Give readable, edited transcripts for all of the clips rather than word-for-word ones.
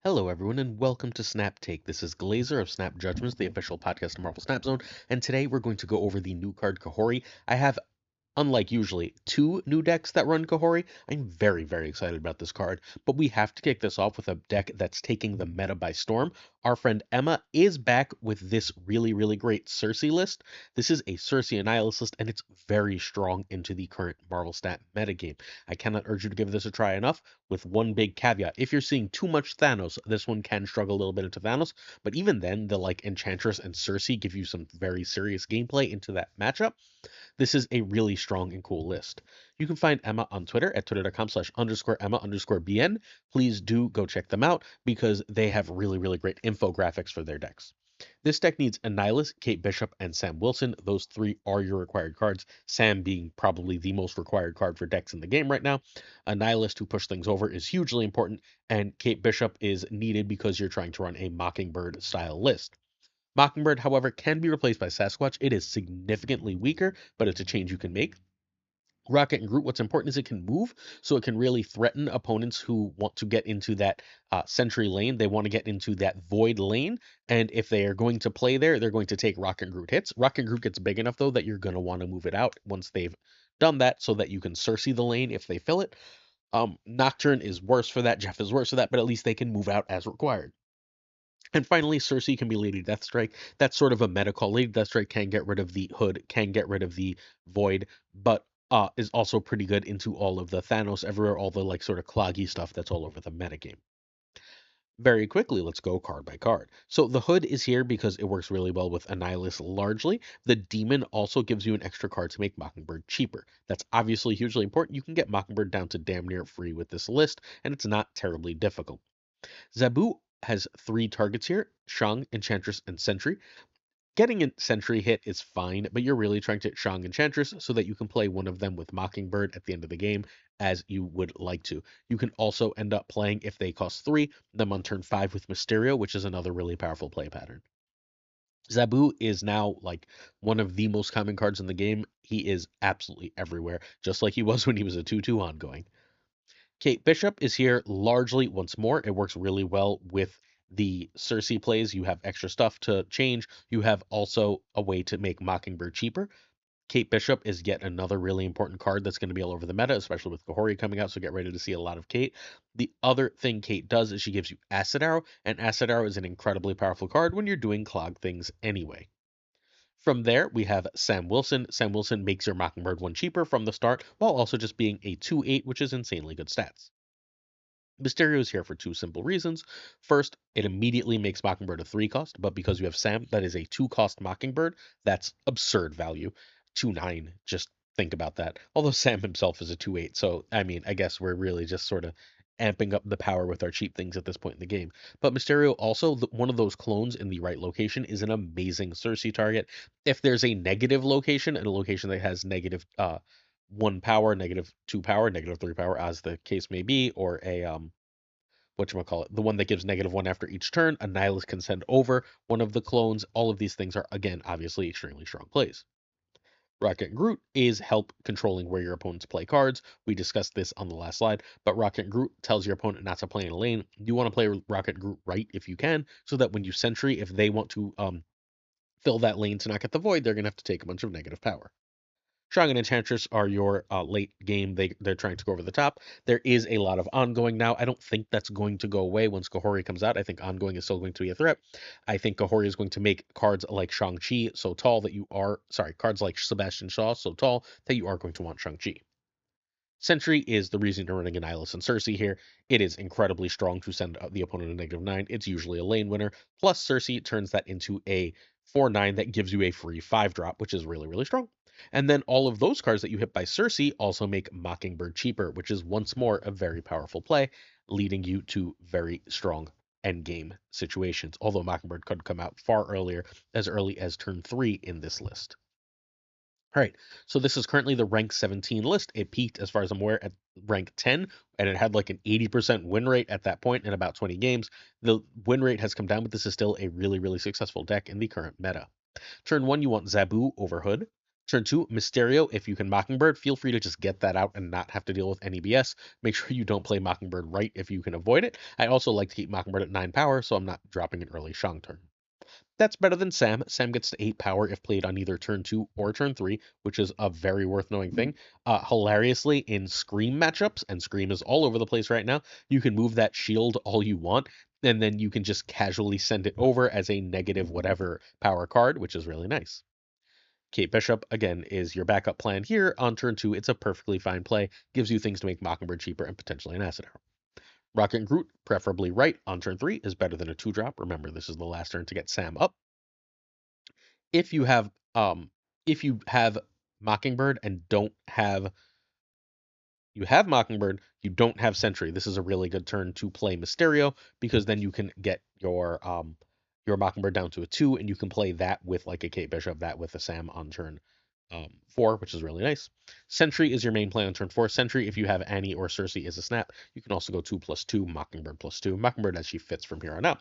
Hello, everyone, and welcome to Snap Take. This is Glazer of Snap Judgments, the official podcast of Marvel Snap Zone, and today we're going to go over the new card Kahori. I have, unlike usually, two new decks that run Kahori. I'm very, very excited about this card, but we have to kick this off with a deck that's taking the meta by storm. Our friend Emma is back with this really, really great Cersei list. This is a Cersei Annihilus list, and it's very strong into the current Marvel Stat metagame. I cannot urge you to give this a try enough, with one big caveat. If you're seeing too much Thanos, this one can struggle a little bit into Thanos, but even then, the Enchantress and Cersei give you some very serious gameplay into that matchup. This is a really strong and cool list. You can find Emma on Twitter at twitter.com/Emma_BN. Please do go check them out because they have really, really great infographics for their decks. This deck needs Annihilus, Kate Bishop, and Sam Wilson. Those three are your required cards, Sam being probably the most required card for decks in the game right now. Annihilus to push things over is hugely important, and Kate Bishop is needed because you're trying to run a Mockingbird style list. Mockingbird, however, can be replaced by Sasquatch. It is significantly weaker, but it's a change you can make. Rocket and Groot, what's important is it can move, so it can really threaten opponents who want to get into that Sentry lane. They want to get into that Void lane, and if they are going to play there, they're going to take Rocket and Groot hits. Rocket and Groot gets big enough, though, that you're going to want to move it out once they've done that so that you can Cersei the lane if they fill it. Nocturne is worse for that, Jeff is worse for that, but at least they can move out as required. And finally, Cersei can be Lady Deathstrike. That's sort of a meta call. Lady Deathstrike can get rid of the Hood, can get rid of the Void, but is also pretty good into all of the Thanos everywhere, all the sort of cloggy stuff that's all over the metagame. Very quickly, let's go card by card. So the Hood is here because it works really well with Annihilus largely. The Demon also gives you an extra card to make Mockingbird cheaper. That's obviously hugely important. You can get Mockingbird down to damn near free with this list, and it's not terribly difficult. Zabu has three targets here, Shang, Enchantress, and Sentry. Getting a Sentry hit is fine, but you're really trying to hit Shang Enchantress so that you can play one of them with Mockingbird at the end of the game as you would like to. You can also end up playing, if they cost 3, them on turn 5 with Mysterio, which is another really powerful play pattern. Zabu is now one of the most common cards in the game. He is absolutely everywhere, just like he was when he was a 2/2 ongoing. Kate Bishop is here largely once more. It works really well with the Cersei plays. You have extra stuff to change. You have also a way to make Mockingbird cheaper. Kate Bishop is yet another really important card that's going to be all over the meta, especially with Kahori coming out, so get ready to see a lot of Kate. The other thing Kate does is she gives you Acid Arrow, and Acid Arrow is an incredibly powerful card when you're doing clog things anyway. From there, we have Sam Wilson. Sam Wilson makes your Mockingbird one cheaper from the start, while also just being a 2/8, which is insanely good stats. Mysterio is here for two simple reasons. First, it immediately makes Mockingbird a 3 cost, but because you have Sam, that is a 2 cost Mockingbird. That's absurd value. 2/9, just think about that. Although Sam himself is a 2/8, so I mean, I guess we're really just sort of amping up the power with our cheap things at this point in the game. But Mysterio also, one of those clones in the right location is an amazing Cersei target. If there's a negative location and a location that has negative 1 power, negative 2 power, negative 3 power, as the case may be, or a whatchamacallit, the one that gives -1 after each turn, Annihilus can send over one of the clones. All of these things are, again, obviously extremely strong plays. Rocket and Groot is help controlling where your opponents play cards. We discussed this on the last slide, but Rocket and Groot tells your opponent not to play in a lane. You want to play Rocket and Groot right if you can, so that when you Sentry, if they want to fill that lane to not get the Void, they're going to have to take a bunch of negative power. Shang and Enchantress are your late game. They're trying to go over the top. There is a lot of ongoing now. I don't think that's going to go away once Kahori comes out. I think ongoing is still going to be a threat. I think Kahori is going to make cards like Shang-Chi so tall that you are cards like Sebastian Shaw so tall that you are going to want Shang-Chi. Sentry is the reason you're running Annihilus and Cersei here. It is incredibly strong to send the opponent a -9. It's usually a lane winner. Plus, Cersei turns that into a 4/9 that gives you a free 5-drop, which is really, really strong. And then all of those cards that you hit by Cersei also make Mockingbird cheaper, which is once more a very powerful play, leading you to very strong endgame situations. Although Mockingbird could come out far earlier, as early as turn 3 in this list. All right, so this is currently the rank 17 list. It peaked, as far as I'm aware, at rank 10, and it had an 80% win rate at that point in about 20 games. The win rate has come down, but this is still a really, really successful deck in the current meta. Turn 1, you want Zabu over Hood. Turn 2, Mysterio. If you can Mockingbird, feel free to just get that out and not have to deal with any BS. Make sure you don't play Mockingbird right if you can avoid it. I also like to keep Mockingbird at 9 power, so I'm not dropping an early Shang turn. That's better than Sam. Sam gets to 8 power if played on either turn 2 or turn 3, which is a very worth knowing thing. Hilariously, in Scream matchups, and Scream is all over the place right now, you can move that shield all you want, and then you can just casually send it over as a negative whatever power card, which is really nice. Kate Bishop, again, is your backup plan here. On turn 2, it's a perfectly fine play, gives you things to make Mockingbird cheaper and potentially an acid arrow. Rocket and Groot, preferably right on turn 3, is better than a 2-drop. Remember, this is the last turn to get Sam up. If you have um if you have Mockingbird and don't have you have Mockingbird, you don't have Sentry. This is a really good turn to play Mysterio because then you can get your Mockingbird down to a 2 and you can play that with like a Kate Bishop, that with a Sam on turn 4, which is really nice. Sentry is your main play on turn 4. Sentry, if you have Annie or Cersei, is a snap. You can also go 2+2, Mockingbird +2. Mockingbird as she fits from here on out.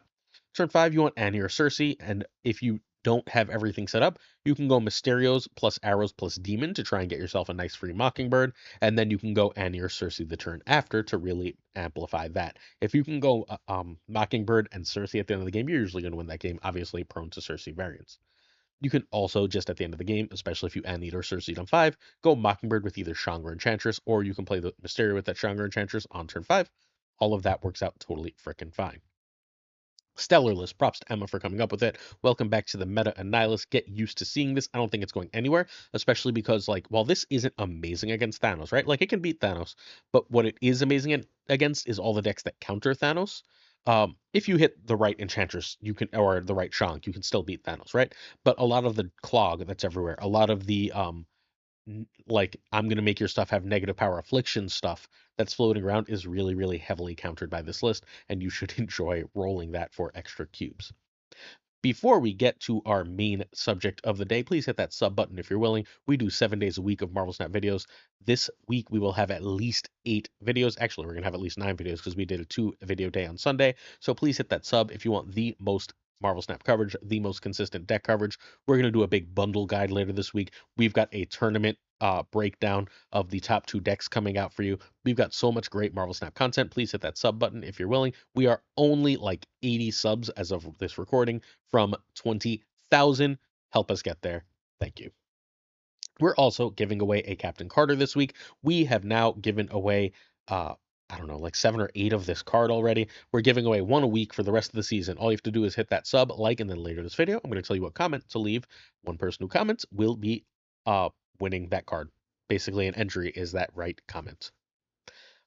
Turn 5, you want Annie or Cersei, and if you don't have everything set up, you can go Mysterios plus Arrows plus Demon to try and get yourself a nice free Mockingbird, and then you can go Annie or Cersei the turn after to really amplify that. If you can go Mockingbird and Cersei at the end of the game, you're usually going to win that game, obviously prone to Cersei variants. You can also, just at the end of the game, especially if you Annie or Cersei on 5, go Mockingbird with either Shang or Enchantress, or you can play the Mysterio with that Shang or Enchantress on turn 5. All of that works out totally frickin' fine. Stellar list. Props to Emma for coming up with it. Welcome back to the meta and Nihilist. Get used to seeing this. I don't think it's going anywhere, especially because, like, while this isn't amazing against Thanos, right? Like, it can beat Thanos, but what it is amazing against is all the decks that counter Thanos. If you hit the right Enchantress, you can, or the right Shank, you can still beat Thanos, right? But a lot of the clog that's everywhere, a lot of the like I'm gonna make your stuff have negative power affliction stuff that's floating around is really, really heavily countered by this list, and you should enjoy rolling that for extra cubes. Before we get to our main subject of the day, please hit that sub button if you're willing. We do 7 days a week of Marvel Snap videos. This week we will have at least 8 videos. Actually, we're going to have at least 9 videos because we did a 2 video day on Sunday. So please hit that sub if you want the most Marvel Snap coverage, the most consistent deck coverage. We're going to do a big bundle guide later this week. We've got a tournament breakdown of the top 2 decks coming out for you. We've got so much great Marvel Snap content. Please hit that sub button if you're willing. We are only like 80 subs as of this recording from 20,000. Help us get there. Thank you. We're also giving away a Captain Carter this week. We have now given away, I don't know, like 7 or 8 of this card already. We're giving away 1 a week for the rest of the season. All you have to do is hit that sub, like, and then later this video, I'm going to tell you what comment to leave. One person who comments will be winning that card. Basically, an entry is that right comment.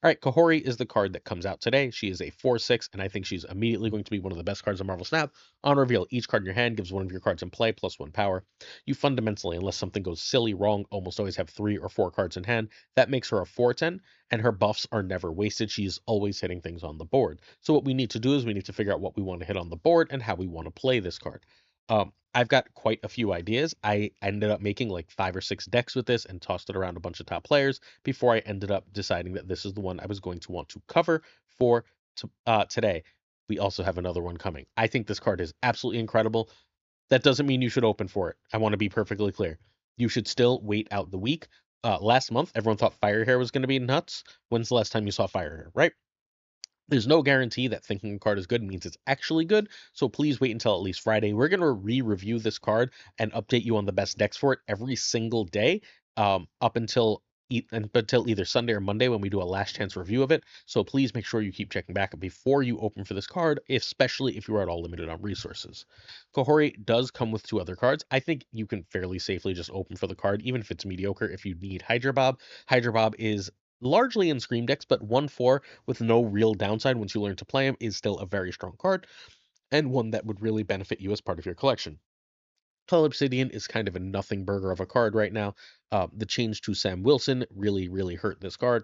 All right, Kahori is the card that comes out today. She is a 4/6, and I think she's immediately going to be one of the best cards on Marvel Snap. On reveal, each card in your hand gives one of your cards in play +1 power. You fundamentally, unless something goes silly wrong, almost always have 3 or 4 cards in hand. That makes her a 4/10, and her buffs are never wasted. She's always hitting things on the board. So what we need to do is we need to figure out what we want to hit on the board and how we want to play this card. I've got quite a few ideas. I ended up making like 5 or 6 decks with this and tossed it around a bunch of top players before I ended up deciding that this is the one I was going to want to cover for today. We also have another one coming. I think this card is absolutely incredible. That doesn't mean you should open for it. I want to be perfectly clear. You should still wait out the week. Last month, everyone thought Fire Hair was going to be nuts. When's the last time you saw Fire Hair, right? There's no guarantee that thinking a card is good means it's actually good, so please wait until at least Friday. We're going to re-review this card and update you on the best decks for it every single day up until either Sunday or Monday when we do a last chance review of it. So please make sure you keep checking back before you open for this card, especially if you are at all limited on resources. Kahori does come with 2 other cards. I think you can fairly safely just open for the card, even if it's mediocre, if you need Hydra Bob. Hydra Bob is largely in Scream decks, but 1/4 with no real downside once you learn to play him is still a very strong card, and one that would really benefit you as part of your collection. Call Obsidian is kind of a nothing burger of a card right now. The change to Sam Wilson really, really hurt this card.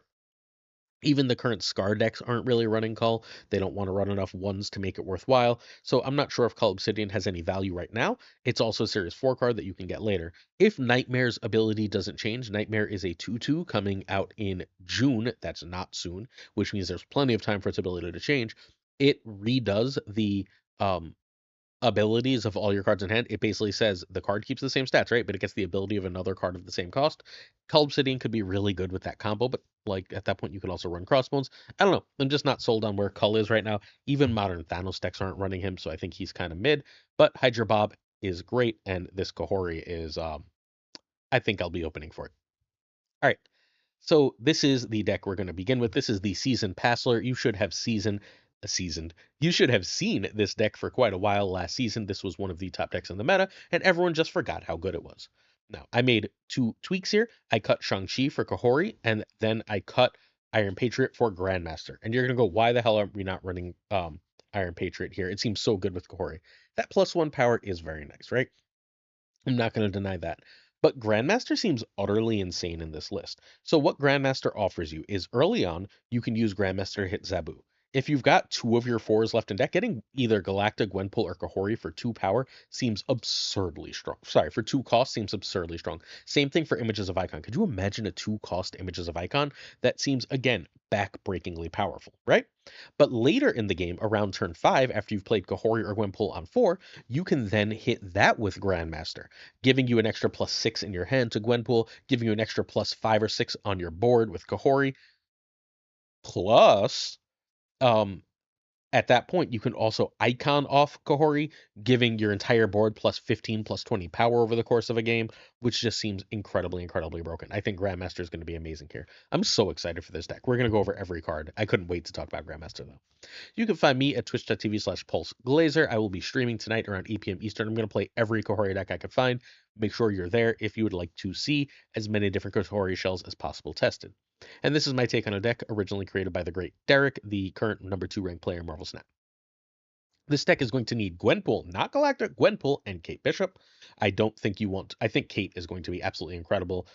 Even the current Scar decks aren't really running Call. They don't want to run enough ones to make it worthwhile. So I'm not sure if Call Obsidian has any value right now. It's also a Series 4 card that you can get later. If Nightmare's ability doesn't change, Nightmare is a 2/2 coming out in June. That's not soon, which means there's plenty of time for its ability to change. It redoes the um, abilities of all your cards in hand, it basically says the card keeps the same stats, right? But it gets the ability of another card of the same cost. Cull Obsidian could be really good with that combo, but like at that point you could also run Crossbones. I don't know. I'm just not sold on where Cull is right now. Even modern Thanos decks aren't running him, so I think he's kind of mid. But Hydra Bob is great, and this Kahori is I think I'll be opening for it. All right. So this is the deck we're going to begin with. This is the Seasoned Passler. You should have seasoned. You should have seen this deck for quite a while last season. This was one of the top decks in the meta, and everyone just forgot how good it was. Now, I made two tweaks here. I cut Shang-Chi for Kahori, and then I cut Iron Patriot for Grandmaster. And you're going to go, why the hell are we not running Iron Patriot here? It seems so good with Kahori. That +1 power is very nice, right? I'm not going to deny that. But Grandmaster seems utterly insane in this list. So what Grandmaster offers you is early on, you can use Grandmaster to hit Zabu. If you've got two of your fours left in deck, getting either Galacta, Gwenpool, or Kahori for 2 power seems absurdly strong. Sorry, for 2 cost seems absurdly strong. Same thing for Images of Icon. Could you imagine a 2 cost Images of Icon? That seems, again, backbreakingly powerful, right? But later in the game, around turn 5, after you've played Kahori or Gwenpool on 4, you can then hit that with Grandmaster, giving you an extra +6 in your hand to Gwenpool, giving you an extra +5 or 6 on your board with Kahori. Plus, um, at that point, you can also icon off Kahori, giving your entire board +15, +20 power over the course of a game, which just seems incredibly, incredibly broken. I think Grandmaster is going to be amazing here. I'm so excited for this deck. We're going to go over every card. I couldn't wait to talk about Grandmaster, though. You can find me at twitch.tv/PulseGlazer. I will be streaming tonight around 8 p.m. Eastern. I'm going to play every Kahori deck I could find. Make sure you're there if you would like to see as many different Kahori shells as possible tested. And this is my take on a deck originally created by the great Derek, the current number 2 ranked player in Marvel Snap. This deck is going to need Gwenpool, not Galactic, Gwenpool, and Kate Bishop. I don't think you want. I think Kate is going to be absolutely incredible.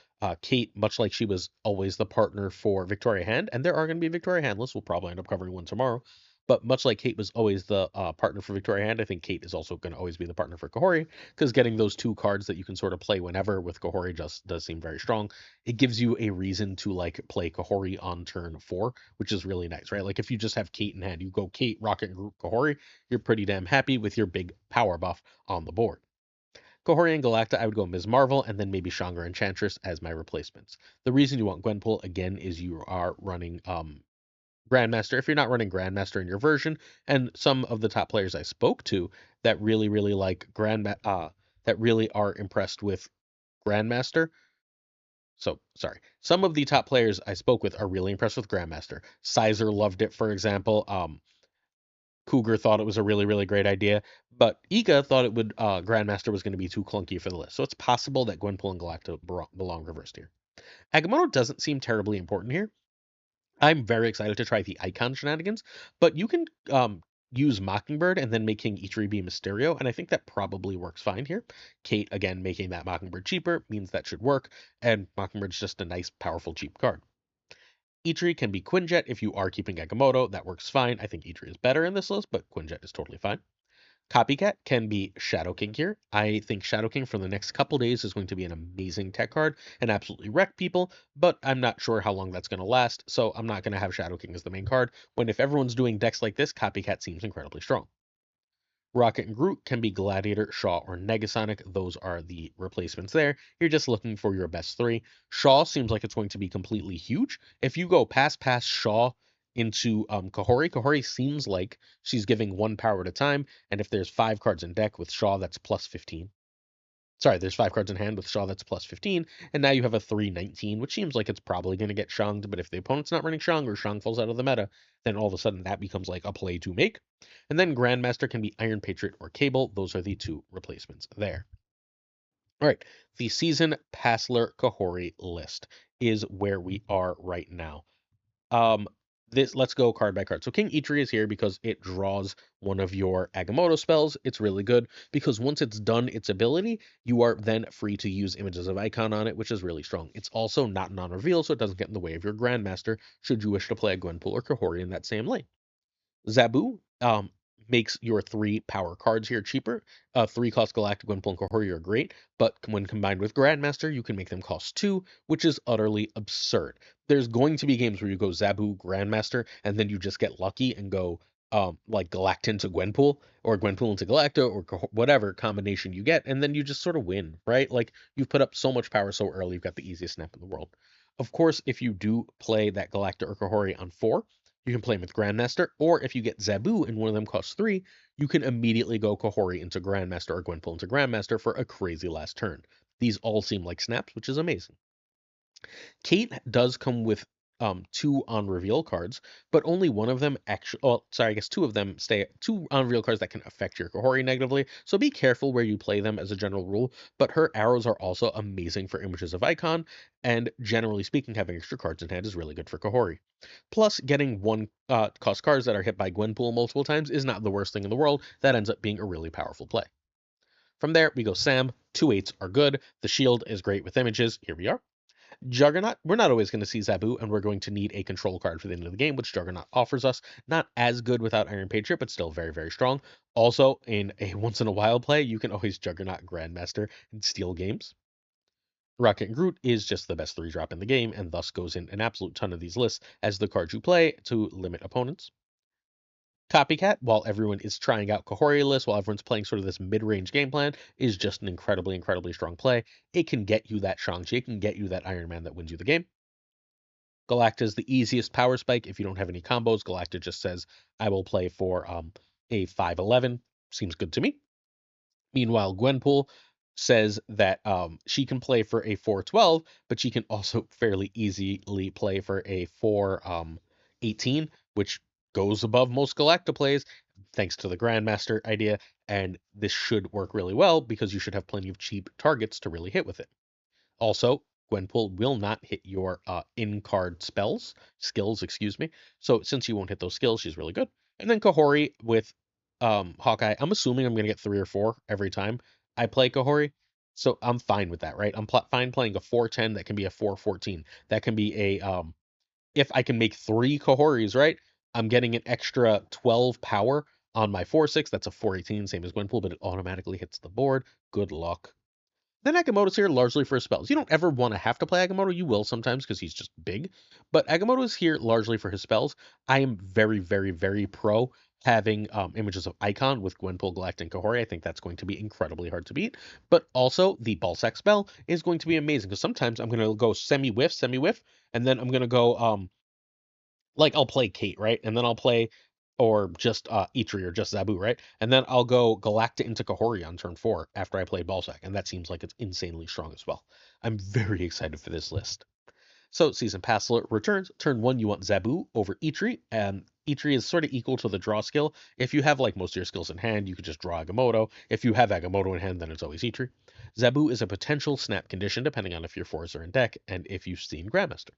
Kate, much like she was always the partner for Victoria Hand, and there are going to be Victoria Hand lists. We'll probably end up covering one tomorrow. But much like Kate was always the partner for Victoria Hand, I think Kate is also going to always be the partner for Kahori, because getting those 2 cards that you can sort of play whenever with Kahori just does seem very strong. It gives you a reason to like play Kahori on turn 4, which is really nice, right? Like if you just have Kate in hand, you go Kate, Rocket, and Kahori, you're pretty damn happy with your big power buff on the board. Kahori and Galacta, I would go Ms. Marvel and then maybe Shangra Enchantress as my replacements. The reason you want Gwenpool, again, is you are running Grandmaster. If you're not running Grandmaster in your version, and some of the top players I spoke to that really, really like that really are impressed with Grandmaster. So, sorry. Some of the top players I spoke with are really impressed with Grandmaster. Sizer loved it, for example. Cougar thought it was a really, really great idea, but Ika thought it would Grandmaster was going to be too clunky for the list. So it's possible that Gwenpool and Galacta belong reversed here. Agamotto doesn't seem terribly important here. I'm very excited to try the icon shenanigans, but you can use Mockingbird and then make King Ichiri be Mysterio, and I think that probably works fine here. Kate, again, making that Mockingbird cheaper means that should work, and Mockingbird's just a nice, powerful, cheap card. Ichiri can be Quinjet if you are keeping Agamotto. That works fine. I think Ichiri is better in this list, but Quinjet is totally fine. Copycat can be Shadow King here. I think Shadow King for the next couple days is going to be an amazing tech card and absolutely wreck people, but I'm not sure how long that's going to last, so I'm not going to have Shadow King as the main card, when if everyone's doing decks like this, Copycat seems incredibly strong. Rocket and Groot can be Gladiator, Shaw, or Negasonic. Those are the replacements there. You're just looking for your best 3. Shaw seems like it's going to be completely huge. If you go past Shaw into Kahori, Kahori seems like she's giving 1 power at a time, and if there's 5 cards in deck with Shaw, that's +15. Sorry, there's 5 cards in hand with Shaw, that's +15, and now you have a 319, which seems like it's probably going to get Shanged, but if the opponent's not running Shang or Shang falls out of the meta, then all of a sudden that becomes like a play to make. And then Grandmaster can be Iron Patriot or Cable. Those are the 2 replacements there. All right, the Season Passler Kahori list is where we are right now. Let's go card by card. So King Ichiri is here because it draws one of your Agamotto spells. It's really good because once it's done its ability, you are then free to use Images of Icon on it, which is really strong. It's also not non-reveal, so it doesn't get in the way of your Grandmaster should you wish to play a Gwenpool or Kahori in that same lane. Zabu makes your 3 power cards here cheaper. 3 cost Galactic, Gwenpool, and Kahori are great, but when combined with Grandmaster, you can make them cost 2, which is utterly absurd. There's going to be games where you go Zabu, Grandmaster, and then you just get lucky and go like Galacta into Gwenpool or Gwenpool into Galacta or whatever combination you get, and then you just sort of win, right? Like you've put up so much power so early, you've got the easiest snap in the world. Of course, if you do play that Galacta or Kahori on 4, you can play him with Grandmaster, or if you get Zabu and one of them costs 3, you can immediately go Kahori into Grandmaster or Gwenpool into Grandmaster for a crazy last turn. These all seem like snaps, which is amazing. Kate does come with 2 on reveal cards, but only one of them actually. Oh, sorry, I guess 2 of them stay. 2 on reveal cards that can affect your Kahori negatively. So be careful where you play them as a general rule. But her arrows are also amazing for images of icon, and generally speaking, having extra cards in hand is really good for Kahori. Plus, getting 1 cost cards that are hit by Gwenpool multiple times is not the worst thing in the world. That ends up being a really powerful play. From there, we go Sam. 2/8s are good. The shield is great with images. Here we are. Juggernaut, we're not always going to see Zabu, and we're going to need a control card for the end of the game, which Juggernaut offers us. Not as good without Iron Patriot, but still very, very strong. Also, in a once in a while play, you can always Juggernaut Grandmaster and steal games. Rocket and Groot is just the best 3-drop in the game, and thus goes in an absolute ton of these lists as the card you play to limit opponents. Copycat, while everyone is trying out Kahori lists, while everyone's playing sort of this mid-range game plan, is just an incredibly, incredibly strong play. It can get you that Shang-Chi, it can get you that Iron Man that wins you the game. Galacta is the easiest power spike. If you don't have any combos, Galacta just says, I will play for a 5/11. Seems good to me. Meanwhile, Gwenpool says that she can play for a 4/12, but she can also fairly easily play for a 4/18, which goes above most Galacta plays, thanks to the Grandmaster idea. And this should work really well because you should have plenty of cheap targets to really hit with it. Also, Gwenpool will not hit your in-card skills, excuse me. So since you won't hit those skills, she's really good. And then Kahori with Hawkeye. I'm assuming I'm gonna get 3 or 4 every time I play Kahori. So I'm fine with that, right? I'm fine playing a 4/10 that can be a 4/14. That can be a if I can make 3 Kahoris, right? I'm getting an extra 12 power on my 4/6. That's a 4/18, same as Gwenpool, but it automatically hits the board. Good luck. Then Agamotto's here largely for his spells. You don't ever want to have to play Agamotto. You will sometimes because he's just big. But Agamotto is here largely for his spells. I am very, very, very pro having images of Icon with Gwenpool, Galacta, and Kahori. I think that's going to be incredibly hard to beat. But also, the Ballsack spell is going to be amazing because sometimes I'm going to go semi-whiff, semi-whiff, and then I'm going to go like I'll play Kate, right? And then I'll play or just Eitri or just Zabu, right? And then I'll go Galacta into Kahori on turn 4 after I play Balzac, and that seems like it's insanely strong as well. I'm very excited for this list. So Season Pass alert returns. Turn 1, you want Zabu over Eitri, and Eitri is sort of equal to the draw skill. If you have like most of your skills in hand, you could just draw Agamotto. If you have Agamotto in hand, then it's always Eitri. Zabu is a potential snap condition depending on if your 4s are in deck and if you've seen Grandmaster.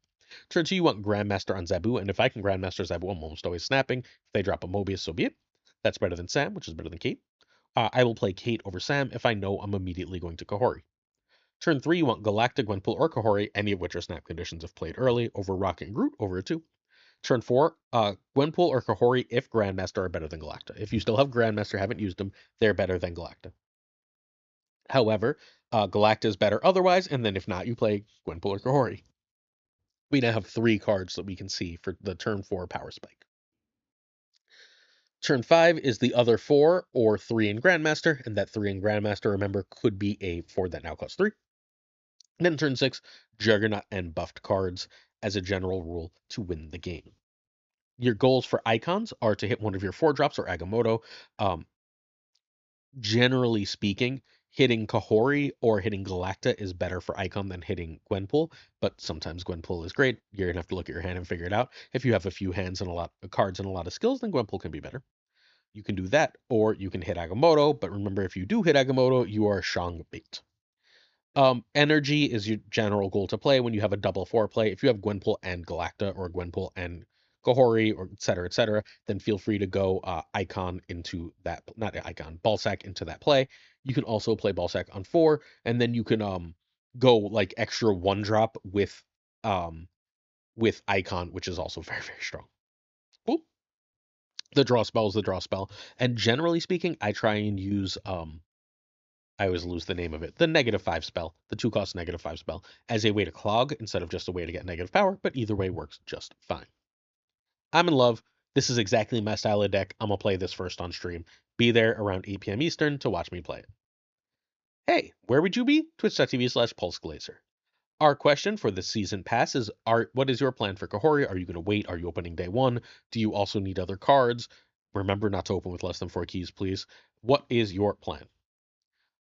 Turn 2, you want Grandmaster on Zabu, and if I can Grandmaster Zabu, I'm almost always snapping. If they drop a Mobius, so be it. That's better than Sam, which is better than Kate. I will play Kate over Sam if I know I'm immediately going to Kahori. Turn 3, you want Galactic, Gwenpool, or Kahori, any of which are snap conditions if played early, over Rocket and Groot, over a 2. Turn 4, Gwenpool or Kahori if Grandmaster are better than Galacta. If you still have Grandmaster, haven't used them, they're better than Galacta. However, Galacta is better otherwise, and then if not, you play Gwenpool or Kahori. We now have 3 cards that we can see for the turn 4 power spike. Turn 5 is the other 4 or 3 in Grandmaster, and that 3 in Grandmaster, remember, could be a 4 that now costs 3. Then turn 6, Juggernaut and buffed cards as a general rule to win the game. Your goals for icons are to hit one of your 4-drops or Agamotto. Generally speaking, hitting Kahori or hitting Galacta is better for icon than hitting Gwenpool, but sometimes Gwenpool is great. You're gonna have to look at your hand and figure it out. If you have a few hands and a lot of cards and a lot of skills, then Gwenpool can be better. You can do that, or you can hit Agamotto, but remember, if you do hit Agamotto, you are Shang bait. Energy is your general goal to play when you have a double 4 play. If you have Gwenpool and Galacta or Gwenpool and Kahori or et cetera, then feel free to go Icon into that, not Icon, Ballsack into that play. You can also play Ballsack on 4, and then you can go like extra 1-drop with Icon, which is also very, very strong. Cool. The draw spell is the draw spell. And generally speaking, I try and use I always lose the name of it. The -5 spell, the 2-cost -5 spell, as a way to clog instead of just a way to get negative power, but either way works just fine. I'm in love. This is exactly my style of deck. I'm gonna play this first on stream. Be there around 8 p.m. Eastern to watch me play it. Hey, where would you be? Twitch.tv/PulseGlazer. Our question for the season pass is: what is your plan for Kahori? Are you going to wait? Are you opening day one? Do you also need other cards? Remember not to open with less than 4 keys, please. What is your plan?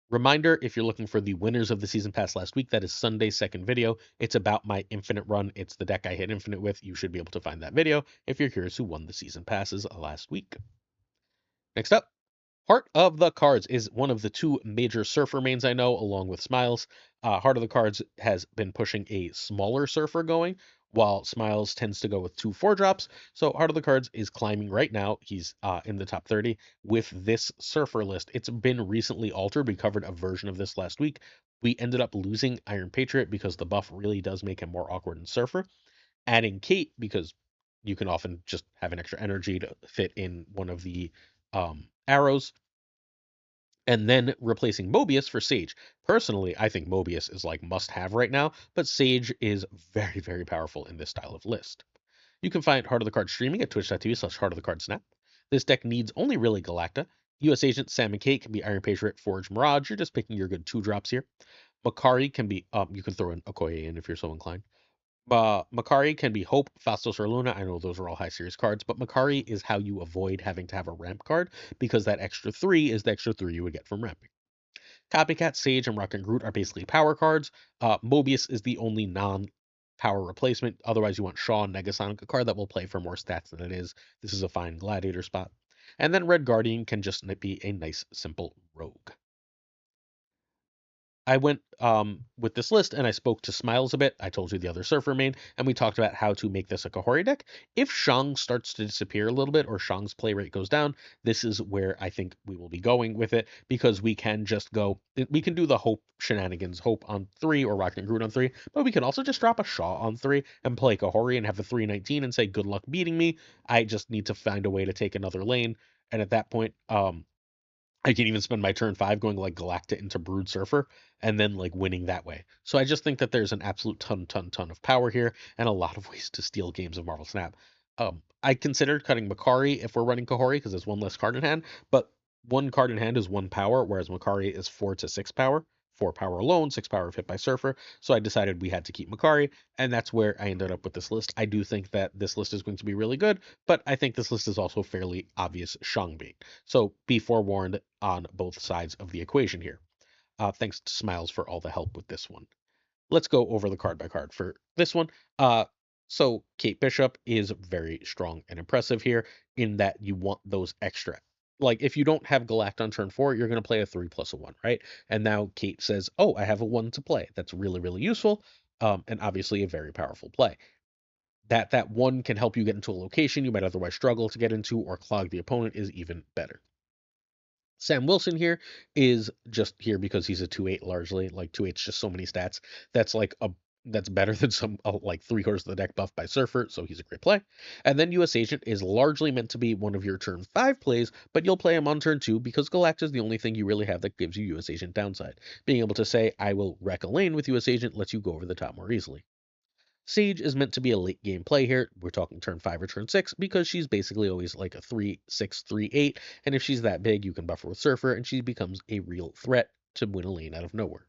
Reminder, if you're looking for the winners of the season pass last week, that is Sunday's second video. It's about my infinite run. It's the deck I hit infinite with. You should be able to find that video if you're curious who won the season passes last week. Next up, Heart of the Cards is one of the two major Surfer mains I know, along with Smiles. Heart of the Cards has been pushing a smaller Surfer going, while Smiles tends to go with 2 4 drops. So Heart of the Cards is climbing right now. He's in the top 30 with this Surfer list. It's been recently altered. We covered a version of this last week. We ended up losing Iron Patriot because the buff really does make him more awkward in Surfer. Adding Kate because you can often just have an extra energy to fit in one of the arrows, and then replacing Mobius for Sage. Personally, I think Mobius is like must have right now, but Sage is very, very powerful in this style of list. You can find Heart of the Card streaming at twitch.tv/Heart of the Card Snap. This deck needs only really Galacta. US Agent, Sam and Kate can be Iron Patriot, Forge, Mirage. You're just picking your good 2 drops here. Makari can be, you can throw in Okoye in if you're so inclined. Makari can be Hope, Fastos, or Luna. I know those are all high series cards, but Makari is how you avoid having to have a ramp card because that extra 3 is the extra 3 you would get from ramping. Copycat, Sage, and Rock and Groot are basically power cards. Mobius is the only non-power replacement. Otherwise, you want Shaw and Negasonic, a card that will play for more stats than it is. This is a fine Gladiator spot. And then Red Guardian can just be a nice, simple rogue. I went with this list and I spoke to Smiles a bit. I told you the other Surfer main, and we talked about how to make this a Kahori deck. If Shang starts to disappear a little bit or Shang's play rate goes down, this is where I think we will be going with it because we can just go, we can do the Hope shenanigans, Hope on 3 or Rock and Groot on 3, but we can also just drop a Shaw on 3 and play Kahori and have a 319 and say, good luck beating me. I just need to find a way to take another lane. And at that point, I can even spend my turn 5 going like Galacta into Brood Surfer and then like winning that way. So I just think that there's an absolute ton of power here and a lot of ways to steal games of Marvel Snap. I considered cutting Makari if we're running Kahori because there's one less card in hand, but 1 card in hand is 1 power, whereas Makari is 4 to 6 power. 4 power alone, 6 power if hit by Surfer. So I decided we had to keep Makari, and that's where I ended up with this list. I do think that this list is going to be really good, but I think this list is also fairly obvious Shang bait. So be forewarned on both sides of the equation here. Thanks to Smiles for all the help with this one. Let's go over the card by card for this one. So Kate Bishop is very strong and impressive here in that you want those extra. Like if you don't have Galact on turn 4, you're going to play a 3+1, right? And now Kate says, "Oh, I have a 1 to play." That's really, really useful, and obviously a very powerful play. That 1 can help you get into a location you might otherwise struggle to get into or clog the opponent is even better. Sam Wilson here is just here because he's a 2/8 largely. Like 2/8's just so many stats. That's like a that's better than some like 3/4 of the deck buffed by Surfer, so he's a great play. And then US Agent is largely meant to be one of your turn 5 plays, but you'll play him on turn 2 because Galactus is the only thing you really have that gives you US Agent downside. Being able to say, I will wreck a lane with US Agent lets you go over the top more easily. Sage is meant to be a late game play here. We're talking turn 5 or turn 6 because she's basically always like a 3/6, 3/8. And if she's that big, you can buffer with Surfer and she becomes a real threat to win a lane out of nowhere.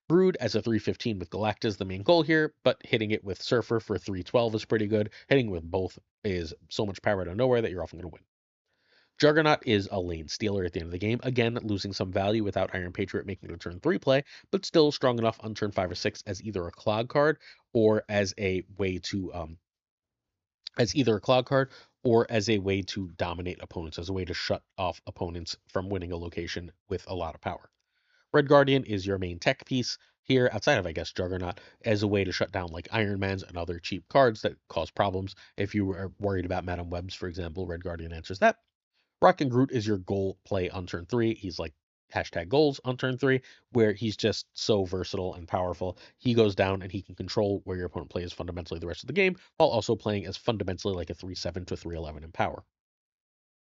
Brood as a 315 with Galacta is the main goal here, but hitting it with Surfer for 312 is pretty good. Hitting with both is so much power out of nowhere that you're often going to win. Juggernaut is a lane stealer at the end of the game, again losing some value without Iron Patriot making a turn 3 play, but still strong enough on turn 5 or 6 as either a clog card or as a way to as either a clog card or as a way to dominate opponents, as a way to shut off opponents from winning a location with a lot of power. Red Guardian is your main tech piece here, outside of, I guess, Juggernaut, as a way to shut down like Iron Man's and other cheap cards that cause problems. If you are worried about Madam Webs, for example, Red Guardian answers that. Rock and Groot is your goal play on turn 3. He's like hashtag goals on turn 3, where he's just so versatile and powerful. He goes down and he can control where your opponent plays fundamentally the rest of the game, while also playing as fundamentally like a 3/7 to 3/11 in power.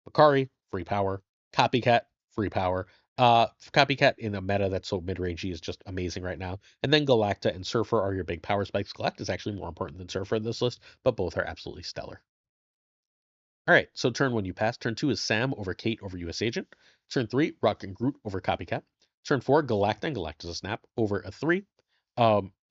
Makari, free power. Copycat, free power. Copycat in a meta that's so mid-rangey is just amazing right now. And then Galacta and Surfer are your big power spikes. Galacta is actually more important than Surfer in this list, but both are absolutely stellar. All right, so turn 1 you pass. Turn 2 is Sam over Kate over US Agent. Turn 3, Rock and Groot over Copycat. Turn 4, Galacta and Galactus a Snap over a 3.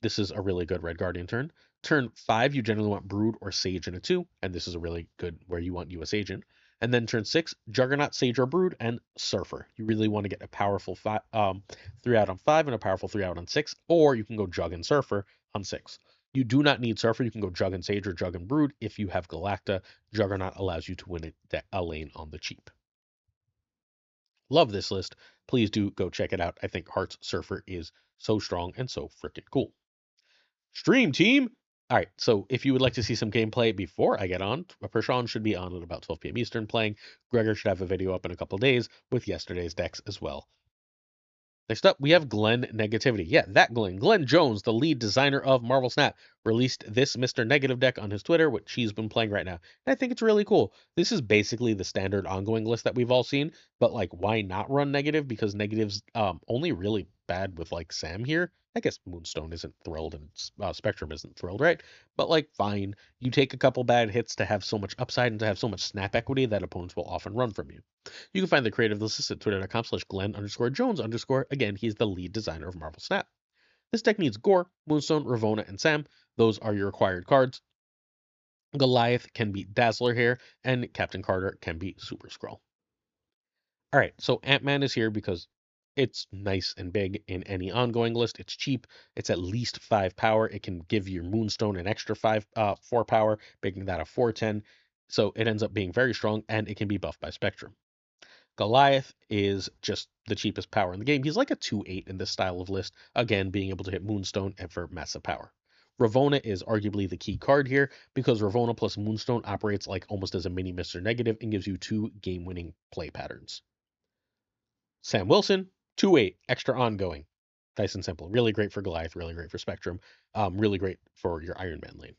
This is a really good Red Guardian turn. Turn 5, you generally want Brood or Sage in a 2, and this is a really good where you want US Agent. And then turn 6, Juggernaut, Sage or Brood, and Surfer. You really want to get a powerful 3 out on 5 and a powerful 3 out on 6, or you can go Jug and Surfer on 6. You do not need Surfer. You can go Jug and Sage or Jug and Brood if you have Galacta. Juggernaut allows you to win a lane on the cheap. Love this list. Please do go check it out. I think Hearts Surfer is so strong and so freaking cool. Stream team. All right, so if you would like to see some gameplay before I get on, Prashant should be on at about 12 p.m. Eastern playing. Gregor should have a video up in a couple days with yesterday's decks as well. Next up, we have Glenn Negativity. Yeah, that Glenn. Glenn Jones, the lead designer of Marvel Snap, released this Mr. Negative deck on his Twitter, which he's been playing right now. And I think it's really cool. This is basically the standard ongoing list that we've all seen, but like, why not run Negative? Because Negative's only really bad with like Sam here. I guess Moonstone isn't thrilled and Spectrum isn't thrilled, right? But like, fine. You take a couple bad hits to have so much upside and to have so much snap equity that opponents will often run from you. You can find the creative list at twitter.com/Glenn_Jones_. Again, he's the lead designer of Marvel Snap. This deck needs Gore, Moonstone, Ravonna, and Sam. Those are your required cards. Goliath can be Dazzler here, and Captain Carter can be Super Skrull. All right, so Ant-Man is here because it's nice and big in any ongoing list. It's cheap. It's at least 5 power. It can give your Moonstone an extra 4 power, making that a 4/10. So it ends up being very strong, and it can be buffed by Spectrum. Goliath is just the cheapest power in the game. He's like a 2/8 in this style of list, again, being able to hit Moonstone and for massive power. Ravonna is arguably the key card here because Ravonna plus Moonstone operates like almost as a mini Mr. Negative and gives you 2 game-winning play patterns. Sam Wilson, 2/8, extra ongoing. Nice and simple. Really great for Goliath, really great for Spectrum, really great for your Iron Man lane.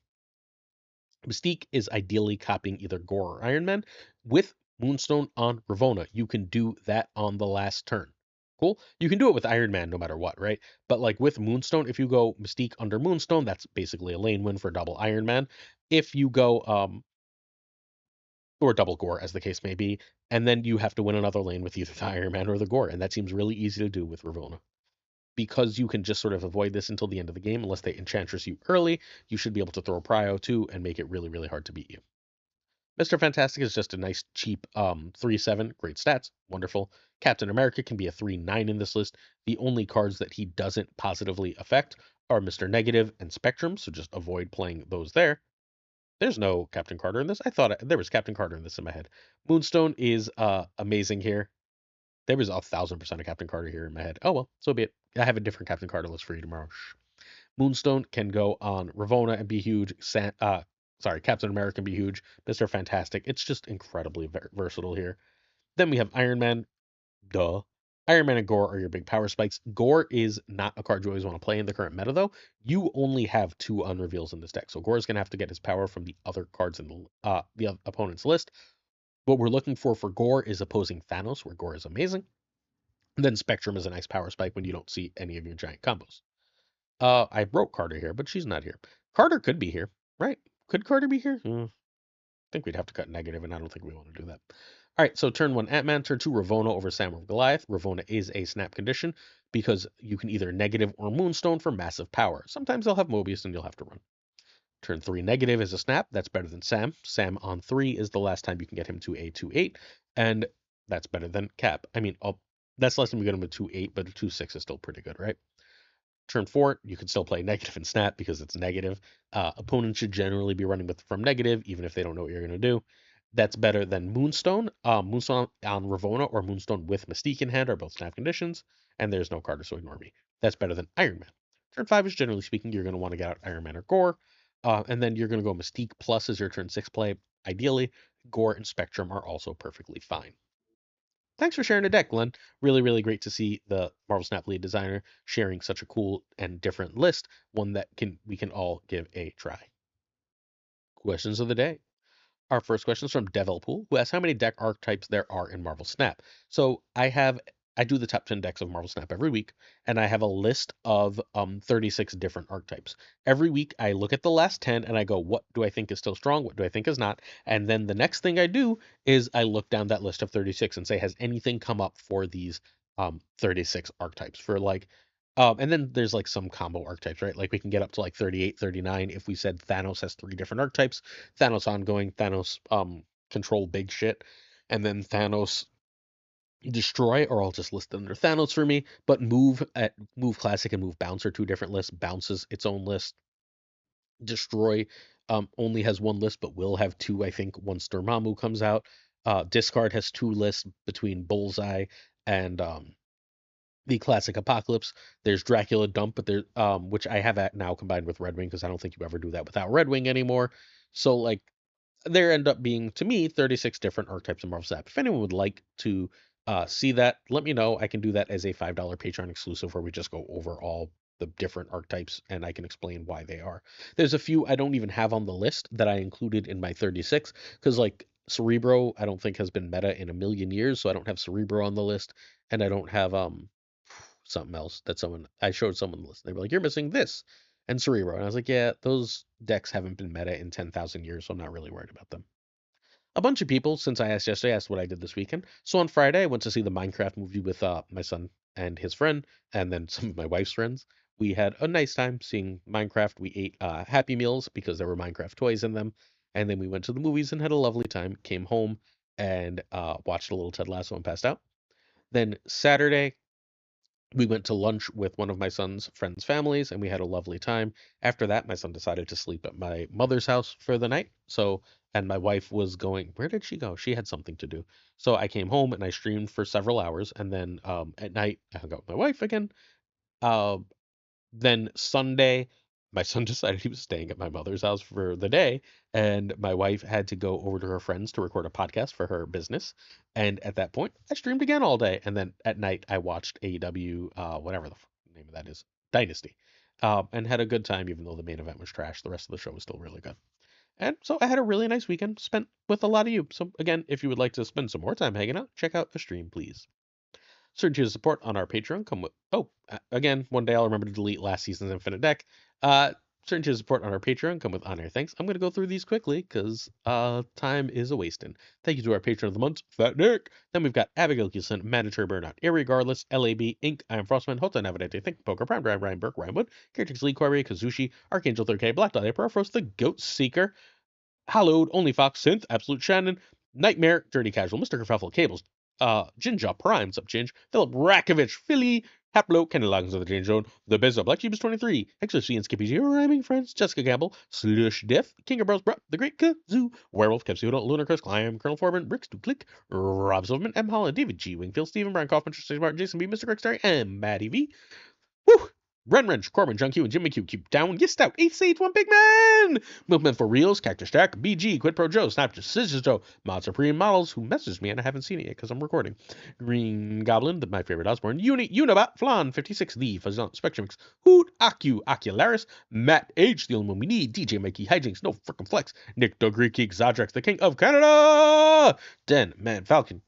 Mystique is ideally copying either Gore or Iron Man. With Moonstone on Ravonna, you can do that on the last turn. Cool. You can do it with Iron Man no matter what, right? But like with Moonstone, if you go Mystique under Moonstone, that's basically a lane win for double Iron Man. If you go or double Gore as the case may be, and then you have to win another lane with either the Iron Man or the Gore, and that seems really easy to do with Ravonna. Because you can just sort of avoid this until the end of the game, unless they Enchantress you early, you should be able to throw Prio too and make it really, really hard to beat you. Mr. Fantastic is just a nice, cheap 3/7, great stats, wonderful. Captain America can be a 3/9 in this list. The only cards that he doesn't positively affect are Mr. Negative and Spectrum, so just avoid playing those there. There's no Captain Carter in this. I thought there was Captain Carter in this in my head. Moonstone is amazing here. There was 1,000% of Captain Carter here in my head. Oh well, so be it. I have a different Captain Carter list for you tomorrow. Moonstone can go on Ravonna and be huge. Captain America can be huge. Mr. Fantastic. It's just incredibly versatile here. Then we have Iron Man. Duh. Iron Man and Gore are your big power spikes. Gore is not a card you always want to play in the current meta, though. You only have 2 unreveals in this deck, so Gore is going to have to get his power from the other cards in the opponent's list. What we're looking for Gore is opposing Thanos, where Gore is amazing. And then Spectrum is a nice power spike when you don't see any of your giant combos. I wrote Carter here, but she's not here. Carter could be here, right? Could Carter be here? I think we'd have to cut negative, and I don't think we want to do that. All right, so turn 1 Ant-Man, turn 2 Ravonna over Sam or Goliath. Ravonna is a snap condition because you can either negative or Moonstone for massive power. Sometimes they'll have Mobius and you'll have to run. Turn 3 negative is a snap. That's better than Sam. Sam on 3 is the last time you can get him to a 2/8, and that's better than Cap. I mean, that's less than we get him to 2/8, but a 2/6 is still pretty good, right? Turn 4, you can still play negative and snap because it's negative. Opponents should generally be running from negative, even if they don't know what you're going to do. That's better than Moonstone. Moonstone on Ravonna or Moonstone with Mystique in hand are both snap conditions, and there's no Carter, so ignore me. That's better than Iron Man. Turn 5 is generally speaking, you're going to want to get out Iron Man or Gore, and then you're going to go Mystique plus as your turn 6 play. Ideally, Gore and Spectrum are also perfectly fine. Thanks for sharing the deck, Glenn. Really, really great to see the Marvel Snap lead designer sharing such a cool and different list, one that we can all give a try. Questions of the day. Our first question is from Devilpool, who asks how many deck archetypes there are in Marvel Snap. So I have I do the top 10 decks of Marvel Snap every week, and I have a list of 36 different archetypes. Every week, I look at the last 10 and I go, what do I think is still strong? What do I think is not? And then the next thing I do is I look down that list of 36 and say, has anything come up for these 36 archetypes? For like, and then there's like some combo archetypes, right? Like we can get up to like 38, 39 if we said Thanos has three different archetypes: Thanos ongoing, Thanos control big shit, and then Thanos destroy, or I'll just list it under Thanos for me. But move classic and move bounce are two different lists. Bounce is its own list. Destroy only has one list, but will have two, I think, once Dormammu comes out. Discard has two lists between Bullseye and the classic Apocalypse. There's Dracula Dump, but there which I have at now combined with Red Wing because I don't think you ever do that without Red Wing anymore. So like there end up being, to me, 36 different archetypes of Marvel Snap. If anyone would like to see that, let me know. I can do that as a $5 Patreon exclusive where we just go over all the different archetypes and I can explain why they are. There's a few I don't even have on the list that I included in my 36 because, like, Cerebro, I don't think has been meta in a million years, so I don't have Cerebro on the list, and I don't have something else that someone I showed someone the list. They were like, "You're missing this," and Cerebro, and I was like, "Yeah, those decks haven't been meta in 10,000 years, so I'm not really worried about them." A bunch of people, since I asked yesterday, asked what I did this weekend. So on Friday, I went to see the Minecraft movie with my son and his friend, and then some of my wife's friends. We had a nice time seeing Minecraft. We ate Happy Meals because there were Minecraft toys in them, and then we went to the movies and had a lovely time. Came home and watched a little Ted Lasso and passed out. Then Saturday, we went to lunch with one of my son's friends' families and we had a lovely time. After that, my son decided to sleep at my mother's house for the night. So, and my wife was going, where did she go? She had something to do. So I came home and I streamed for several hours. And then at night, I hung out with my wife again. Uh, then Sunday, my son decided he was staying at my mother's house for the day, and my wife had to go over to her friends to record a podcast for her business. And at that point, I streamed again all day, and then at night I watched AEW, whatever the name of that is, Dynasty, and had a good time. Even though the main event was trash, the rest of the show was still really good. And so I had a really nice weekend spent with a lot of you. So again, if you would like to spend some more time hanging out, check out a stream, please. Certain tiers of support on our Patreon come with. Oh, again, one day I'll remember to delete last season's Infinite Deck. Uh, certain tiers of support on our Patreon come with honor thanks. I'm gonna go through these quickly because time is a wasting. Thank you to our patron of the month, Fat Nick. Then we've got Abigail Gilson, Mandatory Burnout, Irregardless, LAB, Inc., I am Frostman, Hota Navidate, Think Poker, Prime Brian, Ryan Burke, Ryan Wood, Characters Lee Quarry, Kazushi, Archangel 3K, Black Dahlia, Perafrost, The Goat Seeker, Hallowed, Only Fox, Synth, Absolute Shannon, Nightmare, Dirty Casual, Mr. Kerfuffle, Cables, Ginja Prime, Sup Ginge, Philip Rakovich, Philly, Haplo, Kenny Loggins of the Change Zone, The Biz Black Sheep is 23, Exorcy and Skippy Zero, Rhyming Friends, Jessica Campbell, Slush Death, King of Bros, Bro, The Great Kazoo, Werewolf, Capsudo, Lunarcrest, Climb, Colonel Foreman, Bricks to Click, Rob Silverman, M. Holland, David G. Wingfield, Stephen, Brian Kaufman, Tristan Martin, Jason B., Mr. Greg and Maddie V. Woo! Ren Wrench, Corbin, John Q, and Jimmy Q keep down. Yes, Stout, 8 Sage, 1 Big Man! Milkman for Reals, Cactus Jack, BG, Quid Pro Joe, Snapchat, Scissors Joe, Mod Supreme Models, who messaged me and I haven't seen it yet because I'm recording. Green Goblin, my favorite Osborne, Unibot, Flan, 56, The Fuzz Spectrum Mix, Hoot, Ocularis, Matt H, the only one we need, DJ Mikey, Hijinks, No Frickin' Flex, Nick Dogri Geek, Zodrex, the King of Canada! Den, Man Falcon,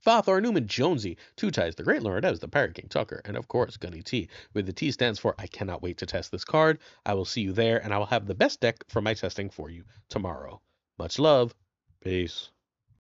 Fathor Newman Jonesy, Two Ties, the Great Loredez, the Pirate King Tucker, and of course Gunny T, where the T stands for I cannot wait to test this card. I will see you there, and I will have the best deck for my testing for you tomorrow. Much love. Peace.